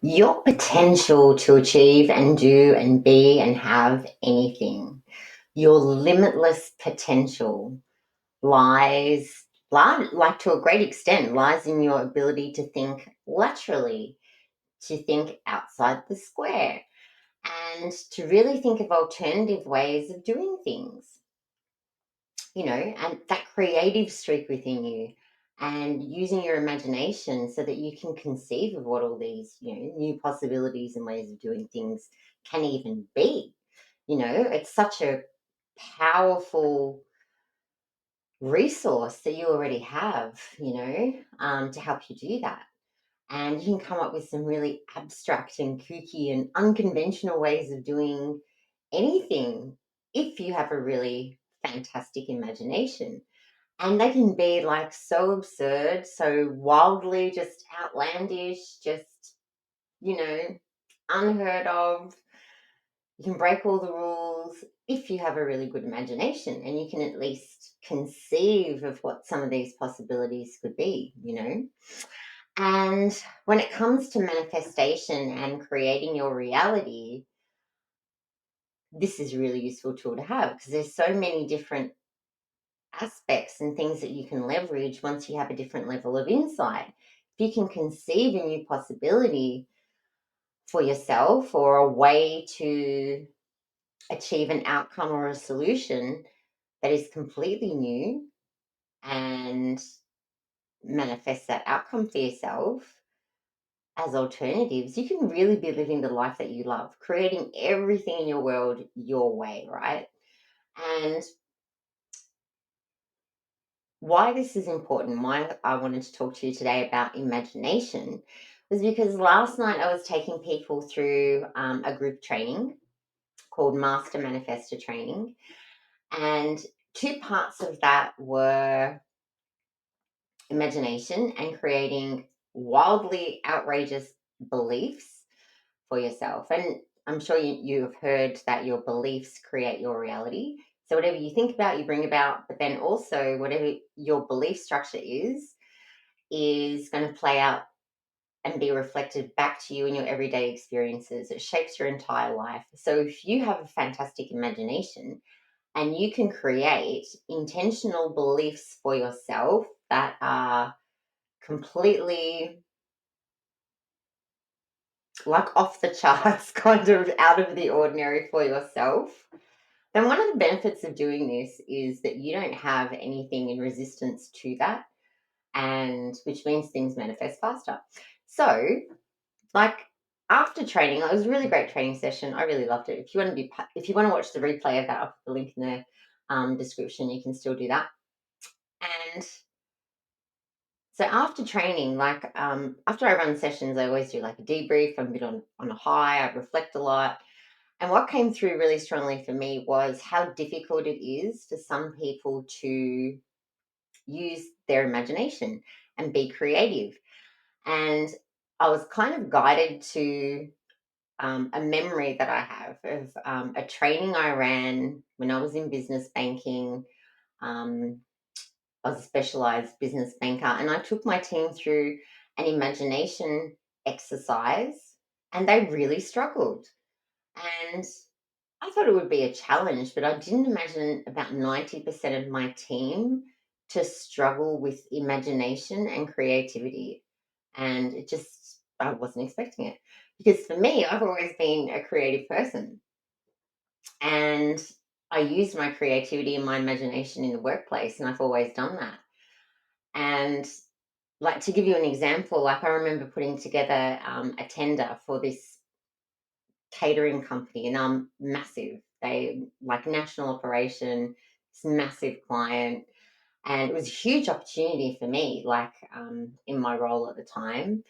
Your potential to achieve and do and be and have anything, your limitless potential like to a great extent, lies in your ability to think laterally, to think outside the square, and to really think of alternative ways of doing things, and that creative streak within you and using your imagination so that you can conceive of what all these, new possibilities and ways of doing things can even be. It's such a powerful resource that you already have, to help you do that. And you can come up with some really abstract and kooky and unconventional ways of doing anything if you have a really fantastic imagination. And they can be like so absurd, so wildly just outlandish, just, you know, unheard of. You can break all the rules if you have a really good imagination and you can at least conceive of what some of these possibilities could be. And when it comes to manifestation and creating your reality, this is a really useful tool to have because there's so many different aspects and things that you can leverage once you have a different level of insight. If you can conceive a new possibility for yourself or a way to achieve an outcome or a solution that is completely new and manifest that outcome for yourself as alternatives, you can really be living the life that you love, creating everything in your world your way, right? And why this is important, why I wanted to talk to you today about imagination, was because last night I was taking people through a group training called Master Manifestor Training. And two parts of that were imagination and creating wildly outrageous beliefs for yourself. And I'm sure you have heard that your beliefs create your reality. So whatever you think about, you bring about, but then also whatever your belief structure is going to play out and be reflected back to you in your everyday experiences. It shapes your entire life. So if you have a fantastic imagination and you can create intentional beliefs for yourself that are completely like off the charts, kind of out of the ordinary for yourself, then one of the benefits of doing this is that you don't have anything in resistance to that, and which means things manifest faster. So, like after training, it was a really great training session. I really loved it. If you want to watch the replay of that, I'll put the link in the description. You can still do that. And so after training, after I run sessions, I always do like a debrief. I'm a bit on a high. I reflect a lot. And what came through really strongly for me was how difficult it is for some people to use their imagination and be creative. And I was kind of guided to a memory that I have of a training I ran when I was in business banking. Um, I was a specialized business banker, and I took my team through an imagination exercise, and they really struggled. And I thought it would be a challenge, but I didn't imagine about 90% of my team to struggle with imagination and creativity. And I wasn't expecting it. Because for me, I've always been a creative person. And I used my creativity and my imagination in the workplace, and I've always done that. And like to give you an example, like I remember putting together a tender for this catering company, and massive. They like national operation, this massive client, and it was a huge opportunity for me. In my role at the time,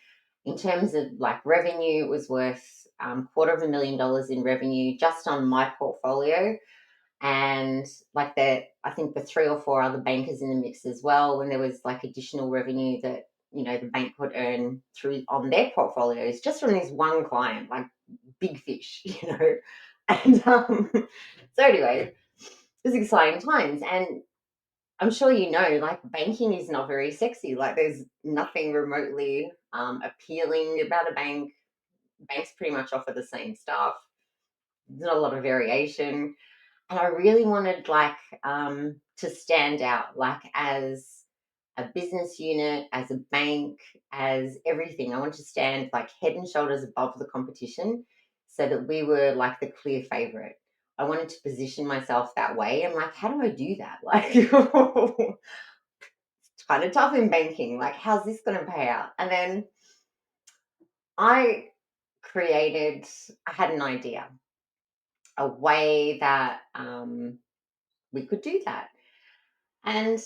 in terms of like revenue, it was worth $250,000 in revenue just on my portfolio, and I think the three or four other bankers in the mix as well. When there was like additional revenue that the bank could earn through on their portfolios just from this one client, like big fish. And so anyway, it was exciting times, and I'm sure like banking is not very sexy. Like there's nothing remotely appealing about a bank. banks pretty much offer the same stuff. There's not a lot of variation. And I really wanted to stand out, like as a business unit, as a bank, as everything. I wanted to stand like head and shoulders above the competition so that we were like the clear favorite. I wanted to position myself that way. I'm like, how do I do that? Like, it's kind of tough in banking. Like, how's this going to pay out? And then I I had an idea, a way that we could do that. And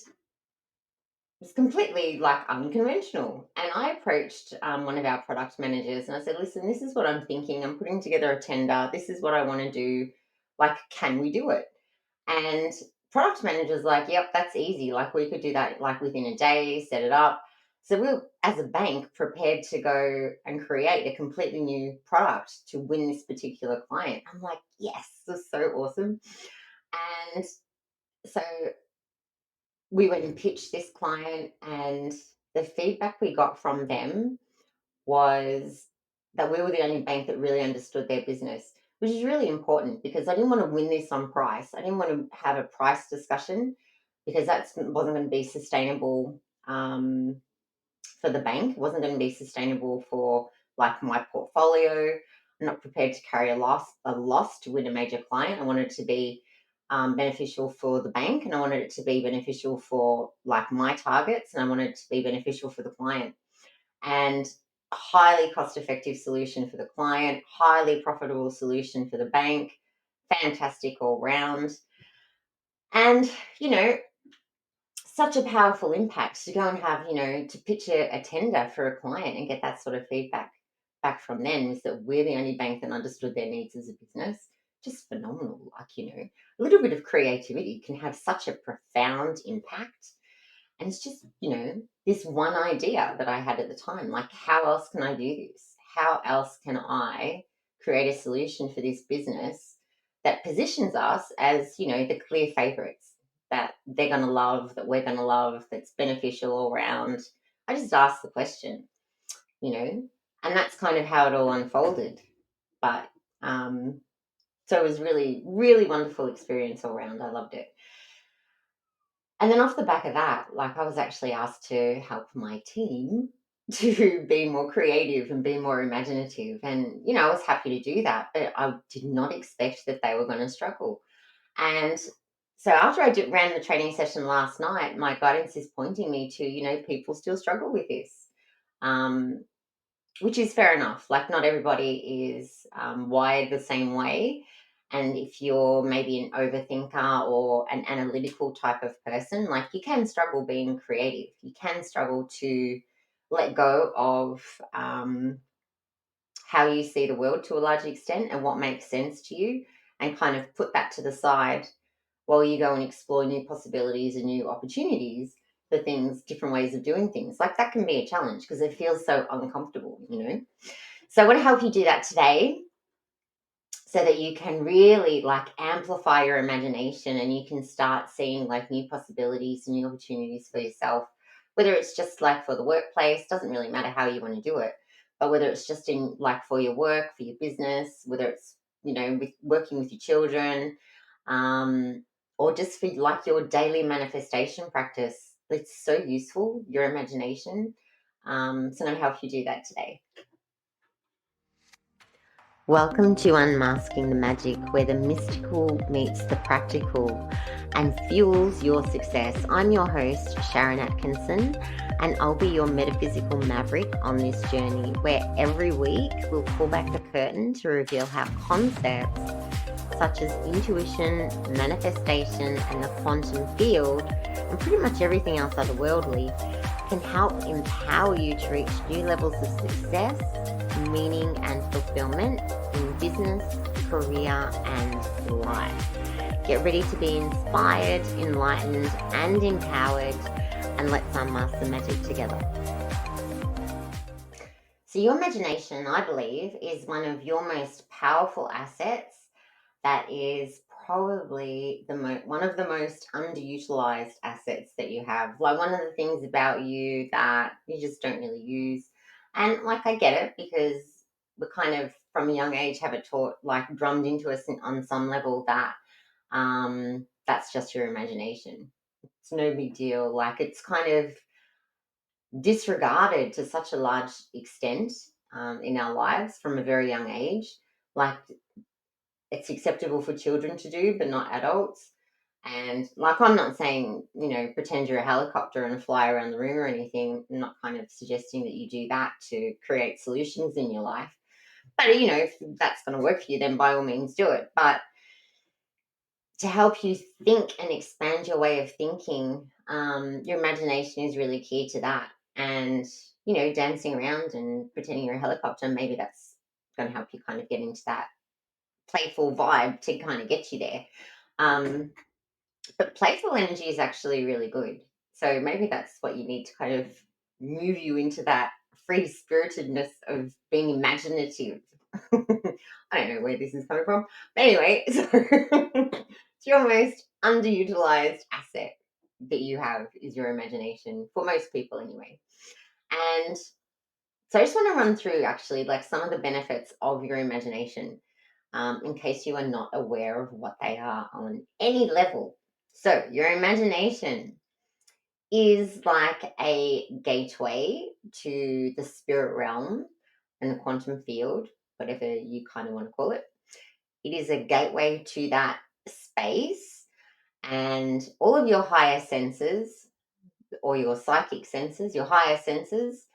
it's completely like unconventional. And I approached one of our product managers and I said, listen, this is what I'm thinking. I'm putting together a tender. This is what I want to do. Like, can we do it? And product manager's like, yep, that's easy. Like, we could do that like within a day, set it up. So we're, as a bank, prepared to go and create a completely new product to win this particular client. I'm like, yes, this is so awesome. And so we went and pitched this client, and the feedback we got from them was that we were the only bank that really understood their business, which is really important because I didn't want to win this on price. I didn't want to have a price discussion because that wasn't going to be sustainable for the bank. It wasn't going to be sustainable for like my portfolio. I'm not prepared to carry a loss to win a major client. I wanted it to be beneficial for the bank, and I wanted it to be beneficial for like my targets, and I wanted it to be beneficial for the client. And a highly cost-effective solution for the client, highly profitable solution for the bank, fantastic all round. And you know, such a powerful impact to go and have, to pitch a tender for a client and get that sort of feedback back from them is that we're the only bank that understood their needs as a business. Just phenomenal. Like, a little bit of creativity can have such a profound impact. And it's just, this one idea that I had at the time, like, how else can I do this? How else can I create a solution for this business that positions us as, the clear favorites that they're going to love, that we're going to love, that's beneficial all around? I just asked the question, and that's kind of how it all unfolded. But so it was really, really wonderful experience all around. I loved it. And then off the back of that, like I was actually asked to help my team to be more creative and be more imaginative. And, I was happy to do that, but I did not expect that they were going to struggle. And so after ran the training session last night, my guidance is pointing me to, people still struggle with this. Which is fair enough. Like, not everybody is wired the same way. And if you're maybe an overthinker or an analytical type of person, like, you can struggle being creative. You can struggle to let go of how you see the world to a large extent and what makes sense to you, and kind of put that to the side while you go and explore new possibilities and new opportunities for things, different ways of doing things. Like, that can be a challenge because it feels so uncomfortable. So I want to help you do that today so that you can really like amplify your imagination and you can start seeing like new possibilities and new opportunities for yourself, whether it's just like for the workplace, doesn't really matter how you want to do it, but whether it's just in like for your work, for your business, whether it's, with working with your children, or just for like your daily manifestation practice. It's so useful, your imagination. So I'm going to help you do that today. Welcome to Unmasking the Magic, where the mystical meets the practical and fuels your success. I'm your host, Sharon Atkinson, and I'll be your metaphysical maverick on this journey, where every week we'll pull back the curtain to reveal how concepts such as intuition, manifestation, and the quantum field, and pretty much everything else otherworldly, can help empower you to reach new levels of success, meaning, and fulfillment in business, career, and life. Get ready to be inspired, enlightened, and empowered, and let's unmask the magic together. So your imagination, I believe, is one of your most powerful assets. That is probably one of the most underutilized assets that you have. Like, one of the things about you that you just don't really use. And like, I get it because we kind of from a young age have it taught, like drummed into us on some level, that that's just your imagination. It's no big deal. Like it's kind of disregarded to such a large extent in our lives from a very young age. Like it's acceptable for children to do, but not adults. And like, I'm not saying, pretend you're a helicopter and fly around the room or anything. I'm not kind of suggesting that you do that to create solutions in your life. But, if that's going to work for you, then by all means do it. But to help you think and expand your way of thinking, your imagination is really key to that. And, dancing around and pretending you're a helicopter, maybe that's going to help you kind of get into that playful vibe to kind of get you there. Um, but playful energy is actually really good. So maybe that's what you need to kind of move you into that free spiritedness of being imaginative. I don't know where this is coming from. But anyway, so it's your most underutilized asset that you have is your imagination, for most people anyway. And so I just want to run through actually like some of the benefits of your imagination, in case you are not aware of what they are on any level. So your imagination is like a gateway to the spirit realm and the quantum field, whatever you kind of want to call it. It is a gateway to that space, and all of your higher senses, or your psychic senses, your higher senses,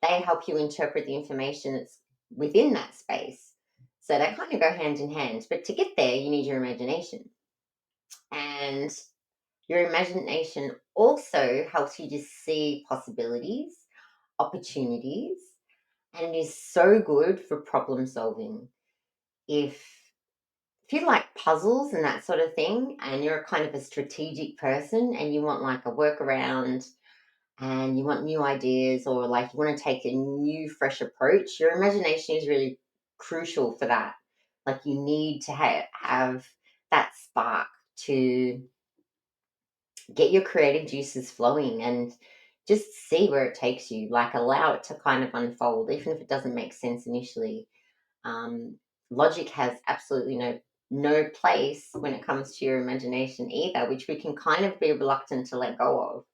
they help you interpret the information that's within that space. So they kind of go hand in hand. But to get there, you need your imagination. And your imagination also helps you to see possibilities, opportunities, and it is so good for problem solving. If if you like puzzles and that sort of thing, and you're kind of a strategic person and you want like a workaround and you want new ideas, or like you want to take a new, fresh approach, your imagination is really crucial for that. Like you need to have that spark to get your creative juices flowing and just see where it takes you. Like allow it to kind of unfold, even if it doesn't make sense initially. Logic has absolutely no place when it comes to your imagination either, which we can kind of be reluctant to let go of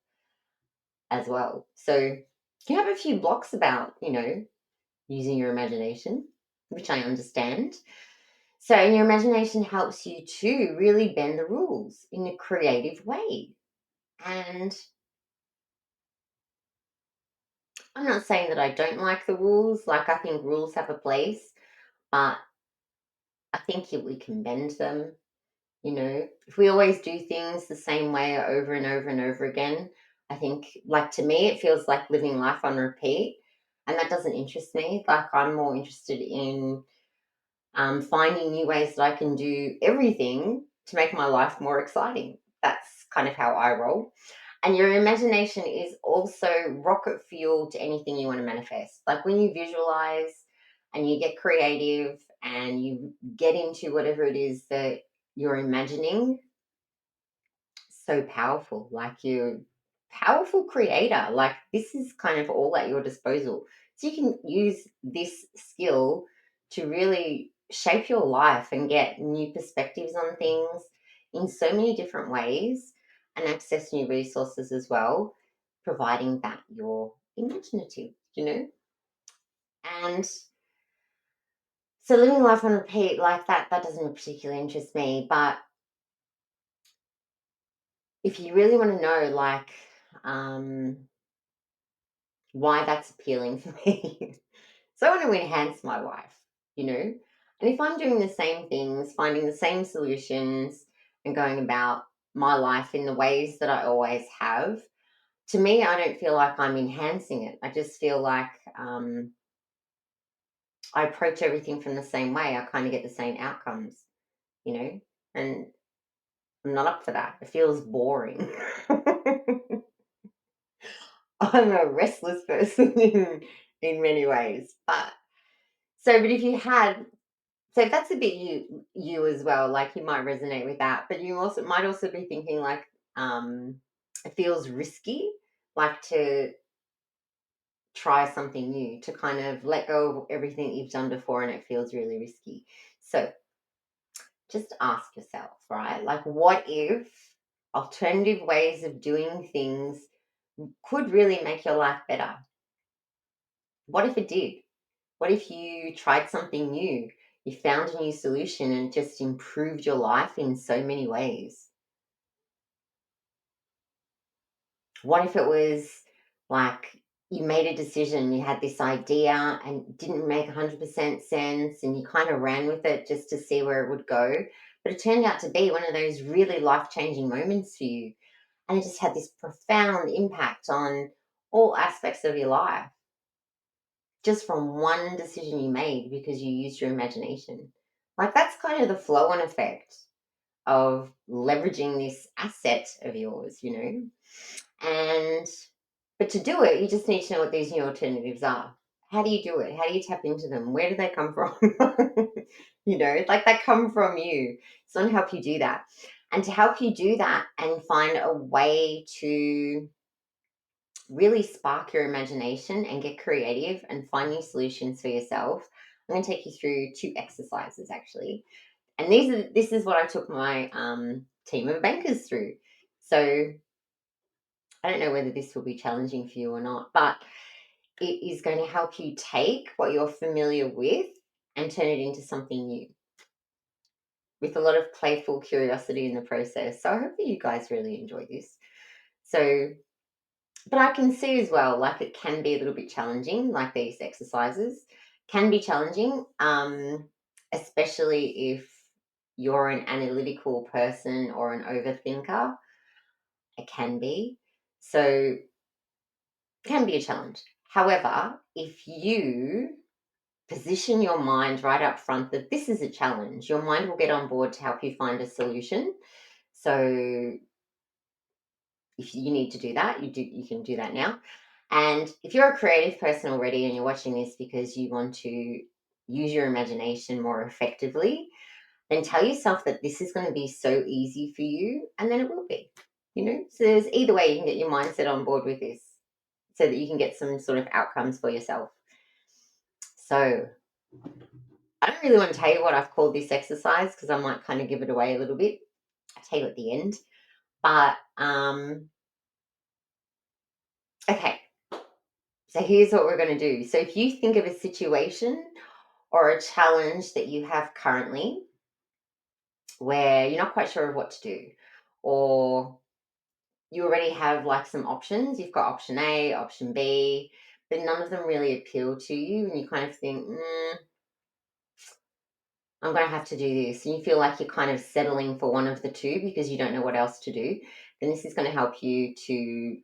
as well. So you have a few blocks about, using your imagination, which I understand. So your imagination helps you to really bend the rules in a creative way. And I'm not saying that I don't like the rules. Like I think rules have a place, but I think we can bend them. If we always do things the same way over and over and over again, I think, like to me, it feels like living life on repeat, and that doesn't interest me. Like I'm more interested in finding new ways that I can do everything to make my life more exciting. That's kind of how I roll. And your imagination is also rocket fuel to anything you want to manifest. Like when you visualize and you get creative and you get into whatever it is that you're imagining, so powerful. Like you're powerful creator. Like this is kind of all at your disposal. So you can use this skill to really shape your life and get new perspectives on things in so many different ways and access new resources as well, providing that you're imaginative. And so living life on repeat like that doesn't particularly interest me. But if you really want to know, like, why that's appealing for me. So I want to enhance my life. And if I'm doing the same things, finding the same solutions, and going about my life in the ways that I always have, to me, I don't feel like I'm enhancing it. I just feel like I approach everything from the same way. I kind of get the same outcomes, and I'm not up for that. It feels boring. I'm a restless person in many ways. But if you had, so if that's a bit you as well, like you might resonate with that, but you also might also be thinking like it feels risky, like to try something new, to kind of let go of everything you've done before and it feels really risky. So just ask yourself, right? Like, what if alternative ways of doing things could really make your life better? What if it did? What if you tried something new? You found a new solution and just improved your life in so many ways? What if it was like you made a decision, you had this idea and it didn't make 100% sense and you kind of ran with it just to see where it would go? But it turned out to be one of those really life changing moments for you. And it just had this profound impact on all aspects of your life just from one decision you made because you used your imagination. Like, that's kind of the flow on effect of leveraging this asset of yours, you know? And but to do it, you just need to know what these new alternatives are. How do you do it? How do you tap into them? Where do they come from? Like, they come from you. So, I want to help you do that. And to help you do that and find a way to really spark your imagination and get creative and find new solutions for yourself, I'm going to take you through 2 exercises actually. And this is what I took my team of bankers through. So I don't know whether this will be challenging for you or not, but it is going to help you take what you're familiar with and turn it into something new with a lot of playful curiosity in the process. So I hope that you guys really enjoy this. So, but I can see as well, like, it can be a little bit challenging, like these exercises can be challenging, especially if you're an analytical person or an overthinker. It can be. So, can be a challenge. However, if you position your mind right up front that this is a challenge, your mind will get on board to help you find a solution. So if you need to do that, you can do that now. And if you're a creative person already and you're watching this because you want to use your imagination more effectively, then tell yourself that this is going to be so easy for you, and then it will be. So there's either way you can get your mindset on board with this so that you can get some sort of outcomes for yourself. So I don't really want to tell you what I've called this exercise because I might kind of give it away a little bit. I'll tell you at the end. But okay, so here's what we're going to do. So if you think of a situation or a challenge that you have currently where you're not quite sure of what to do, or you already have like some options, you've got option A, option B, but none of them really appeal to you, and you kind of think, I'm going to have to do this, and you feel like you're kind of settling for one of the two because you don't know what else to do, then this is going to help you to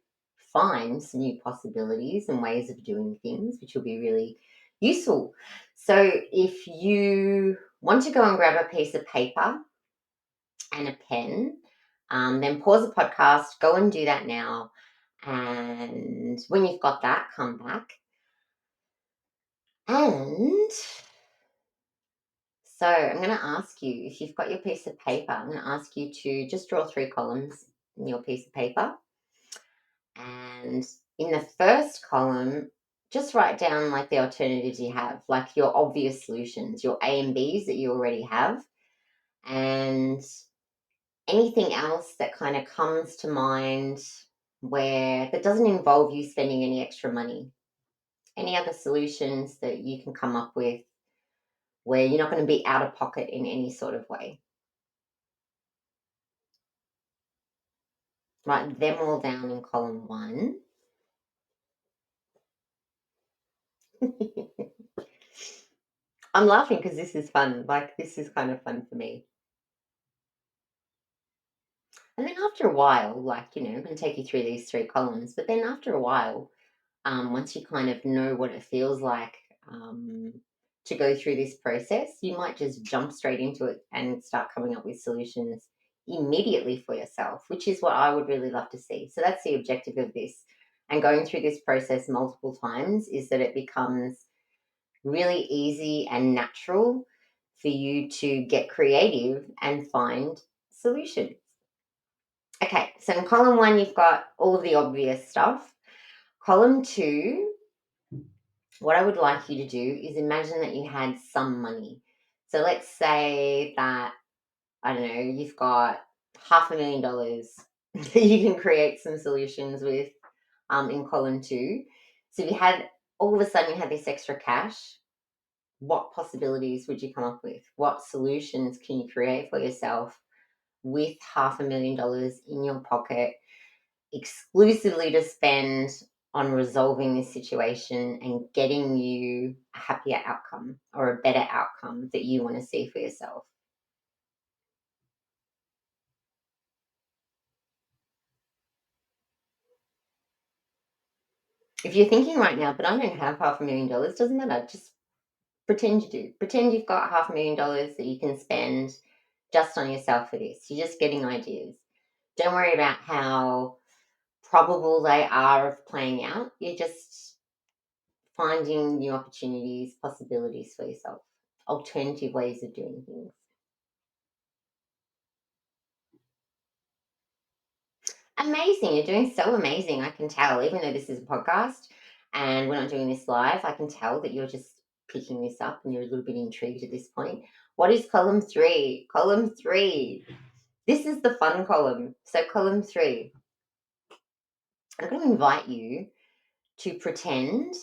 find some new possibilities and ways of doing things, which will be really useful. So if you want to go and grab a piece of paper and a pen, then pause the podcast, go and do that now. And when you've got that, come back. And so I'm going to ask you, if you've got your piece of paper, I'm going to ask you to just draw 3 columns in your piece of paper. And in the first column, just write down like the alternatives you have, like your obvious solutions, your A and Bs that you already have, and anything else that kind of comes to mind where that doesn't involve you spending any extra money. Any other solutions that you can come up with where you're not going to be out of pocket in any sort of way. Write them all down in column 1. I'm laughing because this is fun. Like, this is kind of fun for me. And then after a while, like, I'm going to take you through these 3 columns, but then after a while, once you kind of know what it feels like to go through this process, you might just jump straight into it and start coming up with solutions immediately for yourself, which is what I would really love to see. So that's the objective of this. And going through this process multiple times is that it becomes really easy and natural for you to get creative and find solutions. Okay, so in column 1, you've got all of the obvious stuff. Column 2 what I would like you to do is imagine that you had some money. So let's say that, I don't know, you've got $500,000 that you can create some solutions with in column two. So if you had, all of a sudden you had this extra cash, what possibilities would you come up with? What solutions can you create for yourself with $500,000 in your pocket exclusively to spend on resolving this situation and getting you a happier outcome or a better outcome that you want to see for yourself? If you're thinking right now, but I don't have $500,000, doesn't matter. Just pretend you do. Pretend you've got $500,000 that you can spend just on yourself for this. You're just getting ideas. Don't worry about how probable they are of playing out. You're just finding new opportunities, possibilities for yourself, alternative ways of doing things. Amazing. You're doing so amazing. I can tell, even though this is a podcast and we're not doing this live, I can tell that you're just picking this up and you're a little bit intrigued at this point. What is column three? Column three. This is the fun column. So, column three, I'm going to invite you to pretend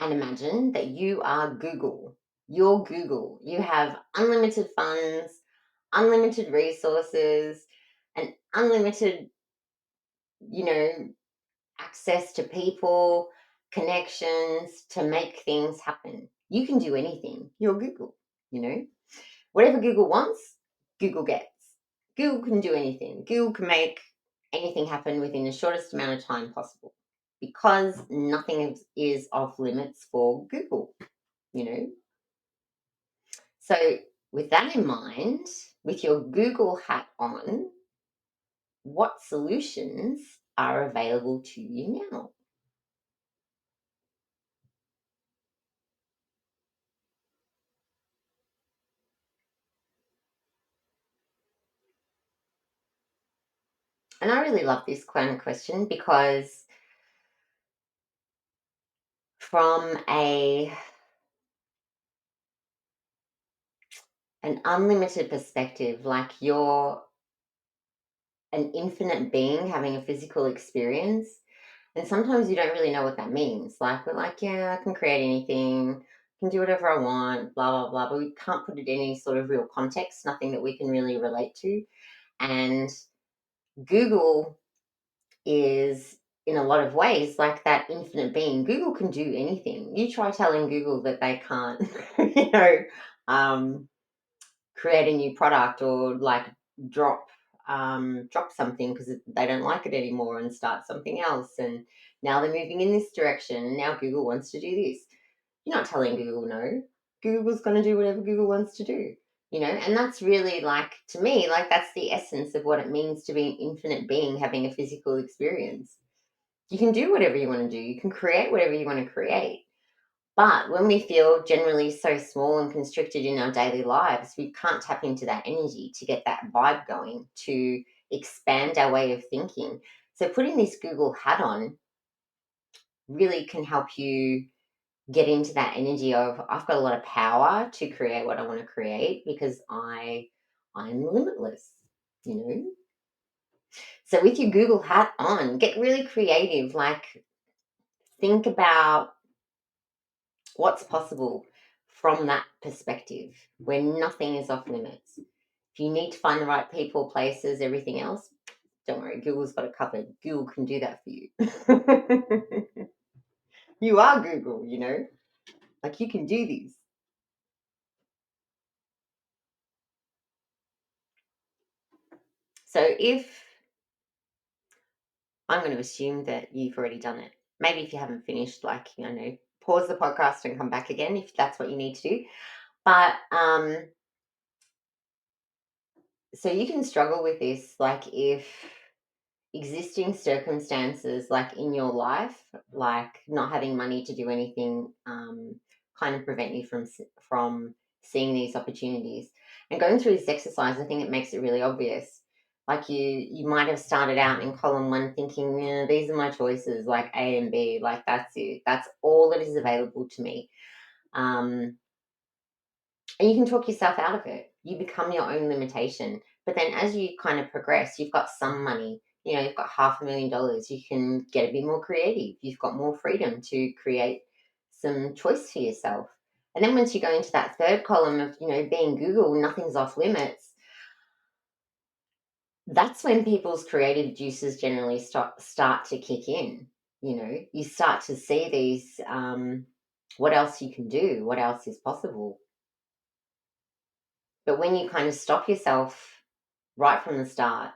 and imagine that you are Google. You're Google. You have unlimited funds, unlimited resources, and unlimited, you know, access to people, connections to make things happen. You can do anything. You're Google, you know. Whatever Google wants, Google gets. Google can do anything. Google can make anything happen within the shortest amount of time possible because nothing is off limits for Google, you know. So, with that in mind, with your Google hat on, what solutions are available to you now? And I really love this kind of question because from an unlimited perspective, like you're an infinite being having a physical experience. And sometimes you don't really know what that means. Like, we're like, yeah, I can create anything, can do whatever I want, blah, blah, blah. But we can't put it in any sort of real context, nothing that we can really relate to. And Google is, in a lot of ways, like that infinite being. Google can do anything. You try telling Google that they can't, you know, um, create a new product or like drop drop something because they don't like it anymore and start something else, and now they're moving in this direction and now Google wants to do this. You're not telling Google no. Google's going to do whatever Google wants to do, you know. And that's really, like, to me, like, that's the essence of what it means to be an infinite being having a physical experience. You can do whatever you want to do, you can create whatever you want to create. But when we feel generally so small and constricted in our daily lives, we can't tap into that energy to get that vibe going, to expand our way of thinking. So putting this Google hat on really can help you get into that energy of, I've got a lot of power to create what I want to create because I'm limitless, you know? So with your Google hat on, get really creative. Like, think about what's possible from that perspective where nothing is off limits. If you need to find the right people, places, everything else, don't worry, Google's got it covered. Google can do that for you. You are Google, you know, like, you can do these. So if I'm going to assume that you've already done it, maybe if you haven't finished, like, you know, pause the podcast and come back again if that's what you need to do. But so you can struggle with this, like, if existing circumstances, like in your life, like not having money to do anything, kind of prevent you from seeing these opportunities. And going through this exercise, I think it makes it really obvious. Like you might have started out in column one thinking, yeah, these are my choices, like A and B, like that's it. That's all that is available to me. Um, and you can talk yourself out of it. You become your own limitation. But then as you kind of progress, you've got some money. You've got $500,000. You can get a bit more creative. You've got more freedom to create some choice for yourself. And then once you go into that third column of, being Google, nothing's off limits, that's when people's creative juices generally start to kick in. You start to see these, what else you can do, what else is possible. But when you kind of stop yourself right from the start,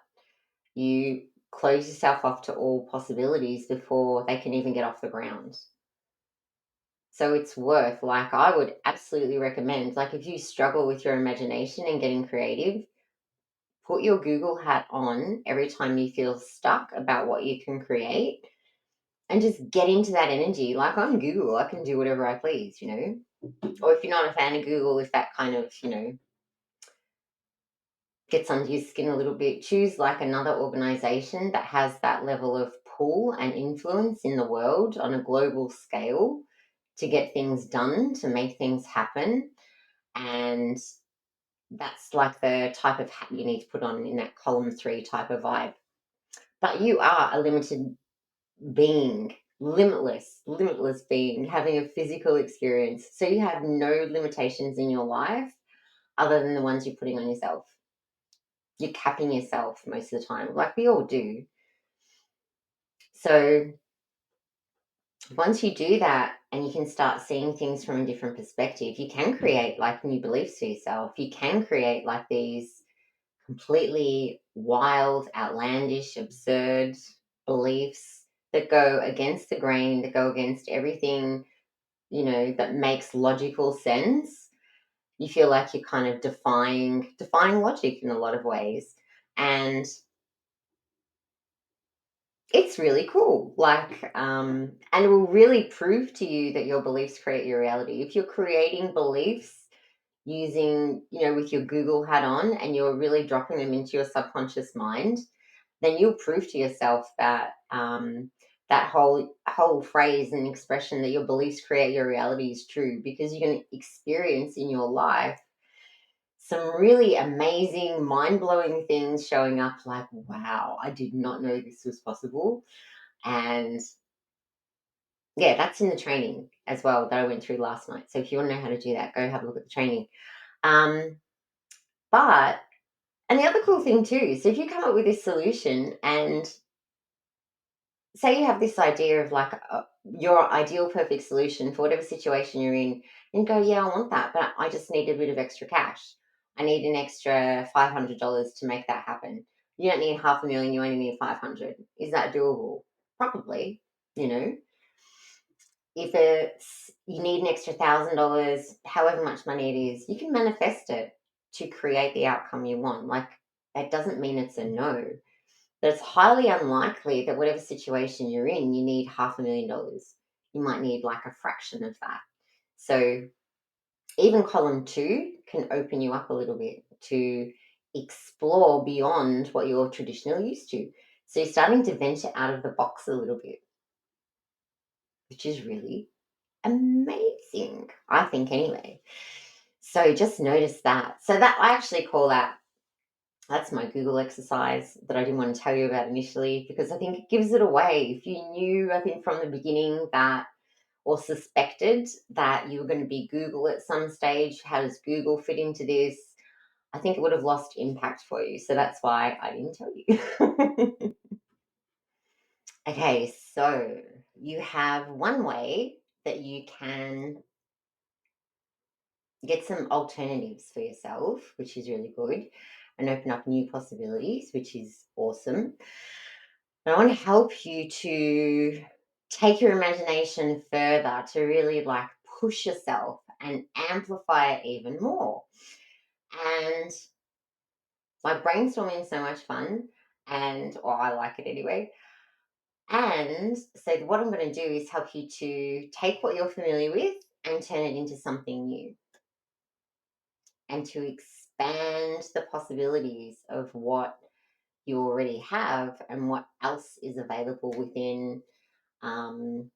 you close yourself off to all possibilities before they can even get off the ground. So it's worth, like, I would absolutely recommend, like, if you struggle with your imagination and getting creative, put your Google hat on every time you feel stuck about what you can create and just get into that energy. Like, I'm Google, I can do whatever I please. Or if you're not a fan of Google, if that kind of, gets under your skin a little bit, choose like another organization that has that level of pull and influence in the world on a global scale to get things done, to make things happen. And that's like the type of hat you need to put on in that column 3 type of vibe. But you are a limited being, limitless being, having a physical experience. So you have no limitations in your life other than the ones you're putting on yourself. You're capping yourself most of the time, like we all do. So once you do that and you can start seeing things from a different perspective, you can create like new beliefs for yourself. You can create like these completely wild, outlandish, absurd beliefs that go against the grain, that go against everything, that makes logical sense. You feel like you're kind of defying logic in a lot of ways. And it's really cool. Like, and it will really prove to you that your beliefs create your reality. If you're creating beliefs using, with your Google hat on and you're really dropping them into your subconscious mind, then you'll prove to yourself that that whole phrase and expression that your beliefs create your reality is true, because you're going to experience in your life some really amazing, mind blowing things showing up like, wow, I did not know this was possible. And yeah, that's in the training as well that I went through last night. So if you want to know how to do that, go have a look at the training. Um, but, and the other cool thing too, so if you come up with this solution and say you have this idea of like your ideal perfect solution for whatever situation you're in, and go, yeah, I want that, but I just need a bit of extra cash. I need an extra $500 to make that happen. You don't need 500,000, you only need 500. Is that doable? Probably, you know. If it's you need an extra $1,000, however much money it is, you can manifest it to create the outcome you want. Like, that doesn't mean it's a no, but it's highly unlikely that whatever situation you're in, you need $500,000. You might need like a fraction of that. So even column 2 can open you up a little bit to explore beyond what you're traditionally used to. So you're starting to venture out of the box a little bit, which is really amazing, I think, anyway. So just notice that. So that I actually call that's my Google exercise that I didn't want to tell you about initially, because I think it gives it away. If you knew, I think, from the beginning that, or suspected that you were going to be Google at some stage, how does Google fit into this? I think it would have lost impact for you. So that's why I didn't tell you. Okay, so you have one way that you can get some alternatives for yourself, which is really good, and open up new possibilities, which is awesome. But I want to help you to take your imagination further, to really like push yourself and amplify it even more. And like, brainstorming is so much fun, and or I like it anyway. And so what I'm going to do is help you to take what you're familiar with and turn it into something new, and to expand the possibilities of what you already have and what else is available within um,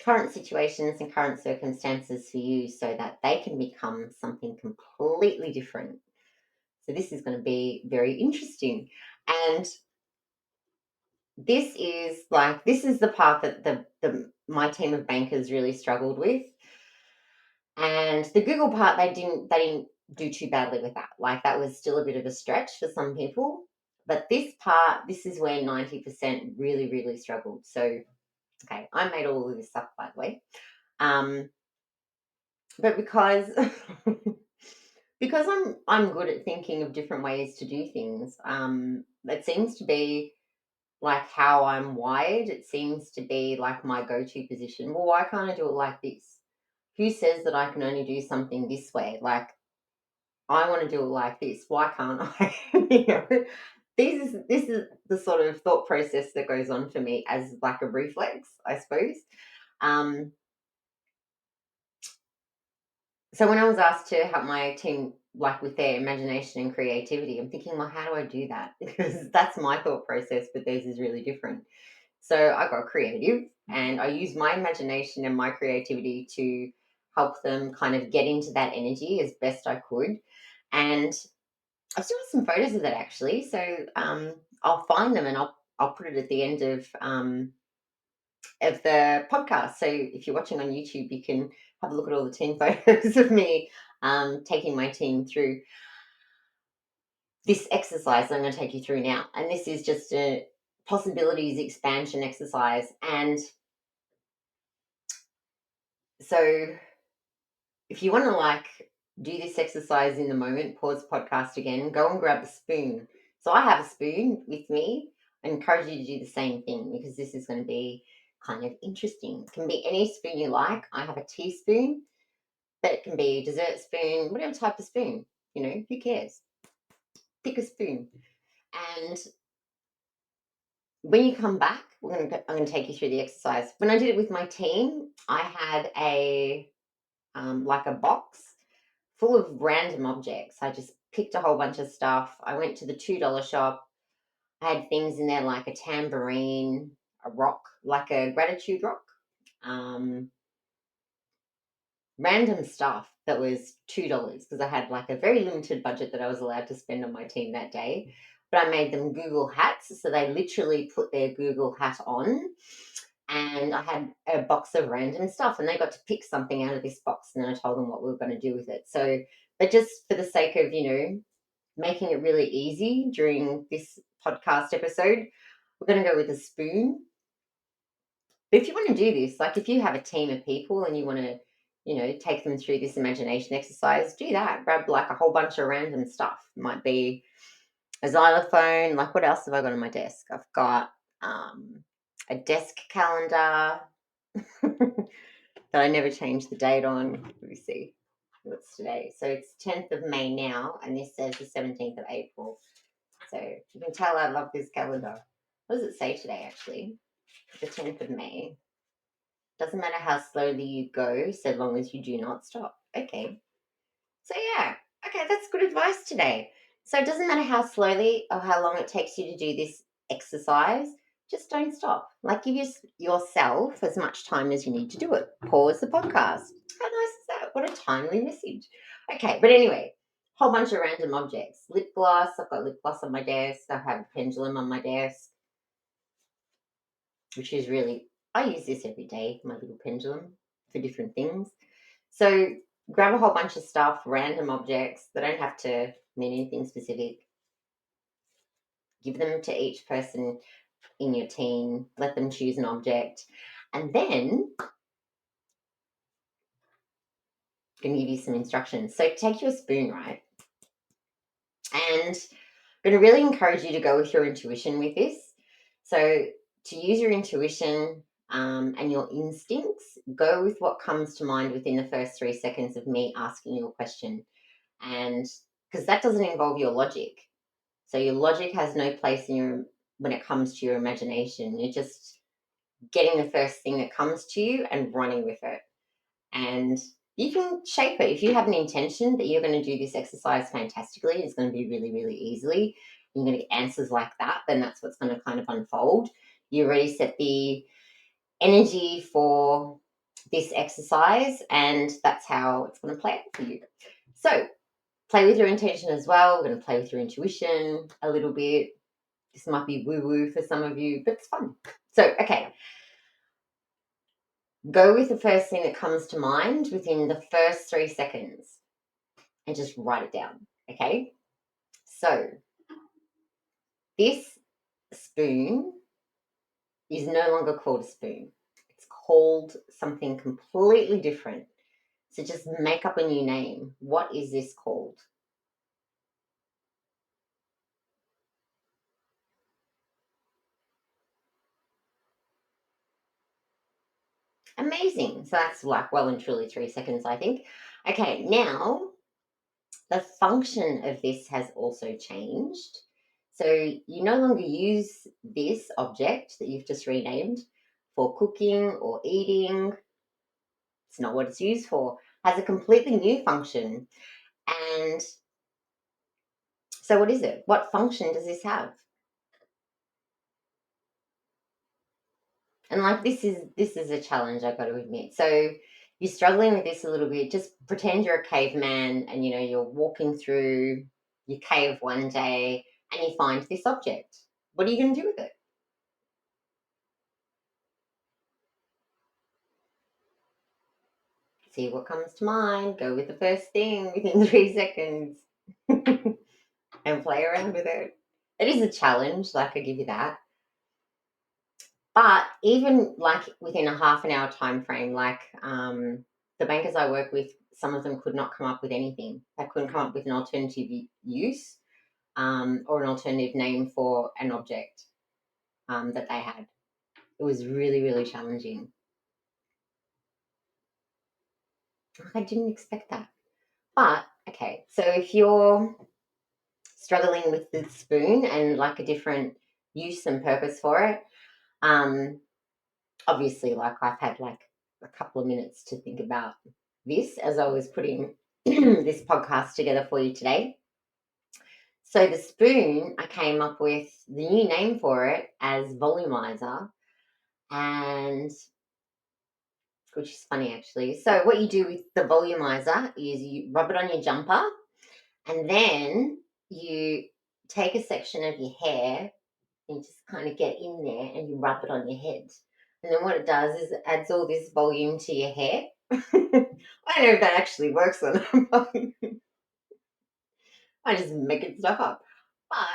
current situations and current circumstances for you so that they can become something completely different. So this is going to be very interesting. And this is the part that the my team of bankers really struggled with. And the Google part, they didn't do too badly with that. Like that was still a bit of a stretch for some people. But this part, this is where 90% really, really struggled. So, okay, I made all of this up, by the way. But because because I'm good at thinking of different ways to do things, it seems to be like how I'm wired. It seems to be like my go-to position. Well, why can't I do it like this? Who says that I can only do something this way? Like I want to do it like this. Why can't I? you know, this is the sort of thought process that goes on for me as like a reflex, I suppose. Um, so when I was asked to help my team like with their imagination and creativity, I'm thinking, well, how do I do that? Because that's my thought process, but theirs is really different. So I got creative and I used my imagination and my creativity to help them kind of get into that energy as best I could. And I still have some photos of that actually. So I'll find them and I'll put it at the end of the podcast. So if you're watching on YouTube, you can have a look at all the team photos of me taking my team through this exercise that I'm going to take you through now. And this is just a possibilities expansion exercise. And so if you want to like do this exercise in the moment, pause the podcast again, go and grab a spoon. So I have a spoon with me. I encourage you to do the same thing because this is going to be kind of interesting. It can be any spoon you like. I have a teaspoon, but it can be a dessert spoon, whatever type of spoon. Who cares? Pick a spoon. And when you come back, I'm going to take you through the exercise. When I did it with my team, I had a like a box full of random objects. I just picked a whole bunch of stuff. I went to the $2 shop. I had things in there like a tambourine, a rock, like a gratitude rock, um, random stuff that was $2 because I had like a very limited budget that I was allowed to spend on my team that day. But I made them Google hats. So they literally put their Google hat on and I had a box of random stuff and they got to pick something out of this box and then I told them what we were going to do with it. So, but just for the sake of, making it really easy during this podcast episode, we're going to go with a spoon. But if you want to do this, like if you have a team of people and you want to, take them through this imagination exercise, do that. Grab like a whole bunch of random stuff. It might be a xylophone. Like what else have I got on my desk? I've got a desk calendar that I never changed the date on. Let me see. What's today? So it's 10th of May now, and this says the 17th of April. So you can tell I love this calendar. What does it say today, actually? The 10th of May. Doesn't matter how slowly you go, so long as you do not stop. Okay. So, yeah. Okay, that's good advice today. So, it doesn't matter how slowly or how long it takes you to do this exercise, just don't stop. Like, give yourself as much time as you need to do it. Pause the podcast. How nice is that? What a timely message. Okay, but anyway, whole bunch of random objects. Lip gloss. I've got lip gloss on my desk. I have a pendulum on my desk, which is really, I use this every day, my little pendulum, for different things. So grab a whole bunch of stuff, random objects. They don't have to mean anything specific. Give them to each person in your team. Let them choose an object. And then I'm going to give you some instructions. So take your spoon, right? And I'm going to really encourage you to go with your intuition with this. So to use your intuition and your instincts, go with what comes to mind within the first 3 seconds of me asking you a question. And because that doesn't involve your logic. So your logic has no place when it comes to your imagination. You're just getting the first thing that comes to you and running with it. And you can shape it. If you have an intention that you're going to do this exercise fantastically, it's going to be really, really easily. you're going to get answers like that, then that's what's going to kind of unfold. You already set the energy for this exercise, and that's how it's going to play out for you. So play with your intention as well. We're going to play with your intuition a little bit. This might be woo-woo for some of you, but it's fun. So, okay, go with the first thing that comes to mind within the first 3 seconds and just write it down, okay? So this spoon is no longer called a spoon. It's called something completely different. So just make up a new name. What is this called? Amazing. So that's like well and truly 3 seconds, I think. Okay, now the function of this has also changed. So you no longer use this object that you've just renamed for cooking or eating. It's not what it's used for. It has a completely new function. And so what is it? What function does this have? And like this is a challenge, I've got to admit. So you're struggling with this a little bit. Just pretend you're a caveman and you're walking through your cave one day and you find this object. What are you going to do with it? See what comes to mind. Go with the first thing within 3 seconds and play around with it. It is a challenge, like I give you that. But even like within a half an hour time frame, like the bankers I work with, some of them could not come up with anything. They couldn't come up with an alternative use or an alternative name for an object that they had. It was really, really challenging. I didn't expect that. But okay, so if you're struggling with the spoon and like a different use and purpose for it, um, obviously, like I've had like a couple of minutes to think about this as I was putting this podcast together for you today. So the spoon, I came up with the new name for it as volumizer, and which is funny actually. So what you do with the volumizer is you rub it on your jumper, and then you take a section of your hair and just kind of get in there and you rub it on your head. And then what it does is it adds all this volume to your hair. I don't know if that actually works or not. I just making stuff up. But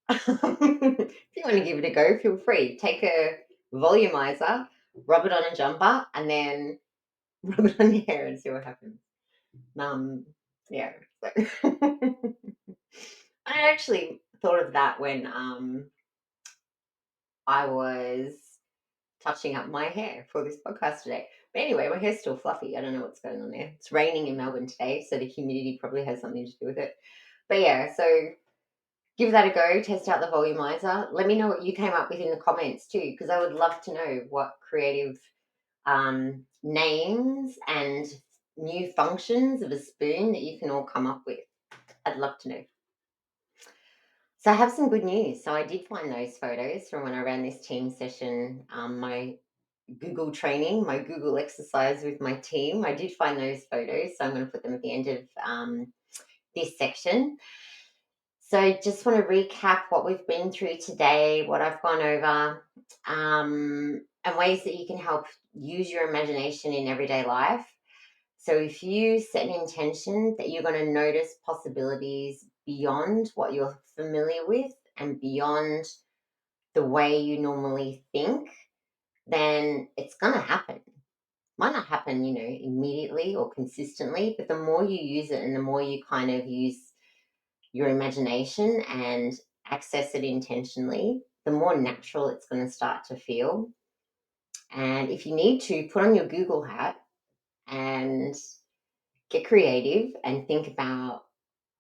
if you want to give it a go, feel free. Take a volumizer, rub it on a jumper, and then rub it on your hair and see what happens. Yeah. So I actually thought of that when I was touching up my hair for this podcast today. But anyway, my hair's still fluffy. I don't know what's going on there. It's raining in Melbourne today, so the humidity probably has something to do with it. But yeah, so give that a go. Test out the volumizer. Let me know what you came up with in the comments too, because I would love to know what creative names and new functions of a spoon that you can all come up with. I'd love to know. So I have some good news. So I did find those photos from when I ran this team session, my Google training, my Google exercise with my team. I did find those photos, so I'm going to put them at the end of this section. So just want to recap what we've been through today, what I've gone over, and ways that you can help use your imagination in everyday life. So if you set an intention that you're going to notice possibilities beyond what you're familiar with and beyond the way you normally think, then it's going to happen. Might not happen, immediately or consistently, but the more you use it and the more you kind of use your imagination and access it intentionally, the more natural it's going to start to feel. And if you need to, put on your Google hat and get creative and think about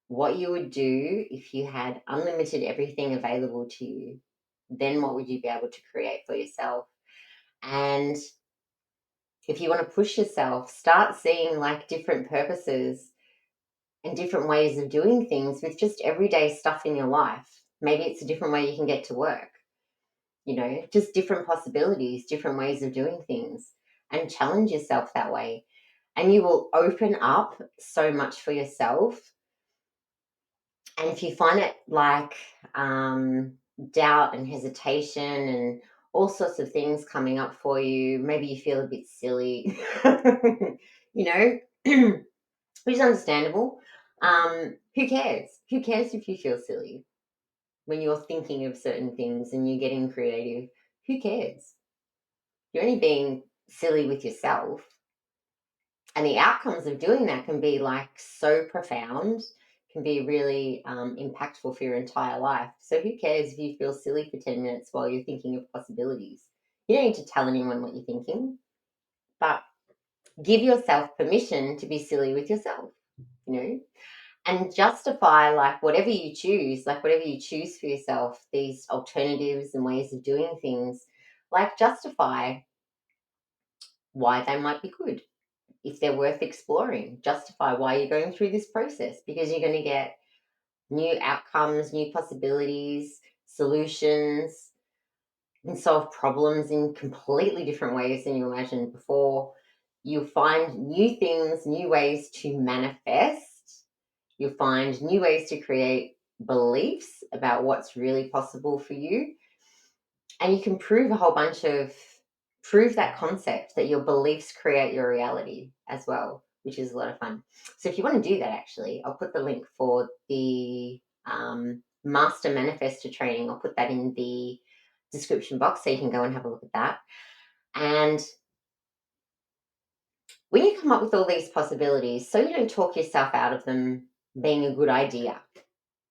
what you would do if you had unlimited everything available to you. Then what would you be able to create for yourself? And if you want to push yourself, start seeing like different purposes and different ways of doing things with just everyday stuff in your life. Maybe it's a different way you can get to work, just different possibilities, different ways of doing things, and challenge yourself that way. And you will open up so much for yourself. And if you find it like doubt and hesitation and all sorts of things coming up for you, maybe you feel a bit silly, you know, which is understandable. Who cares? Who cares if you feel silly when you're thinking of certain things and you're getting creative? Who cares? You're only being silly with yourself. And the outcomes of doing that can be like so profound, can be really impactful for your entire life. So who cares if you feel silly for 10 minutes while you're thinking of possibilities? You don't need to tell anyone what you're thinking, but give yourself permission to be silly with yourself, and justify like whatever you choose for yourself, these alternatives and ways of doing things, like justify why they might be good. If they're worth exploring, justify why you're going through this process, because you're going to get new outcomes, new possibilities, solutions. You can solve problems in completely different ways than you imagined before. You'll find new things, new ways to manifest. You'll find new ways to create beliefs about what's really possible for you. And you can prove that concept that your beliefs create your reality as well, which is a lot of fun. So if you want to do that, actually, I'll put the link for the Master Manifestor training. I'll put that in the description box so you can go and have a look at that. And when you come up with all these possibilities, so you don't talk yourself out of them being a good idea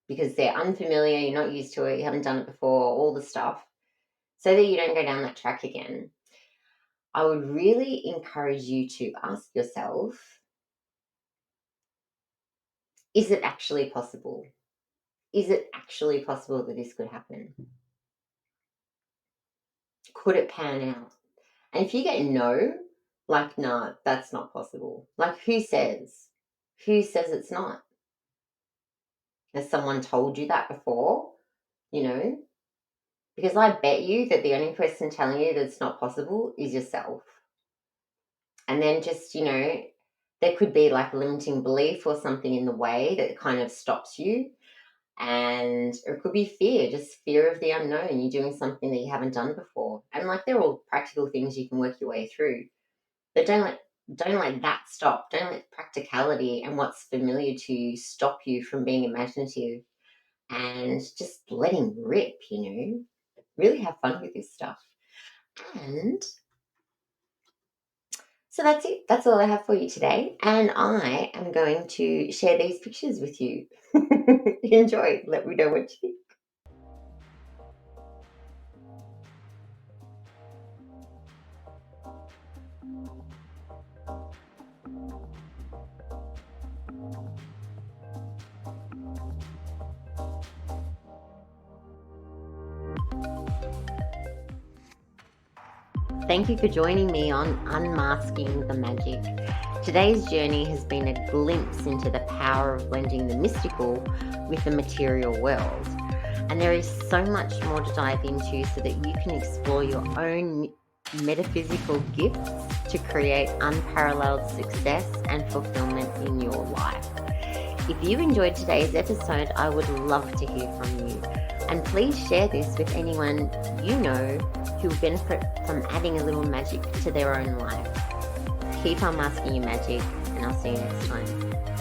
because they're unfamiliar, you're not used to it, you haven't done it before, all the stuff, so that you don't go down that track again, I would really encourage you to ask yourself, is it actually possible? Is it actually possible that this could happen? Could it pan out? And if you get no, like, nah, that's not possible. Like, who says? Who says it's not? Has someone told you that before? Because I bet you that the only person telling you that it's not possible is yourself. And then just, there could be like a limiting belief or something in the way that kind of stops you. And it could be fear, just fear of the unknown. You're doing something that you haven't done before. And like they're all practical things you can work your way through. But don't let that stop. Don't let practicality and what's familiar to you stop you from being imaginative and just letting rip, Really have fun with this stuff. And so that's it. That's all I have for you today. And I am going to share these pictures with you. Enjoy. Let me know what you think. Thank you for joining me on Unmasking the Magic. Today's journey has been a glimpse into the power of blending the mystical with the material world. And there is so much more to dive into so that you can explore your own metaphysical gifts to create unparalleled success and fulfillment in your life. If you enjoyed today's episode, I would love to hear from you. And please share this with anyone you know who will benefit from adding a little magic to their own life. Keep unmasking your magic, and I'll see you next time.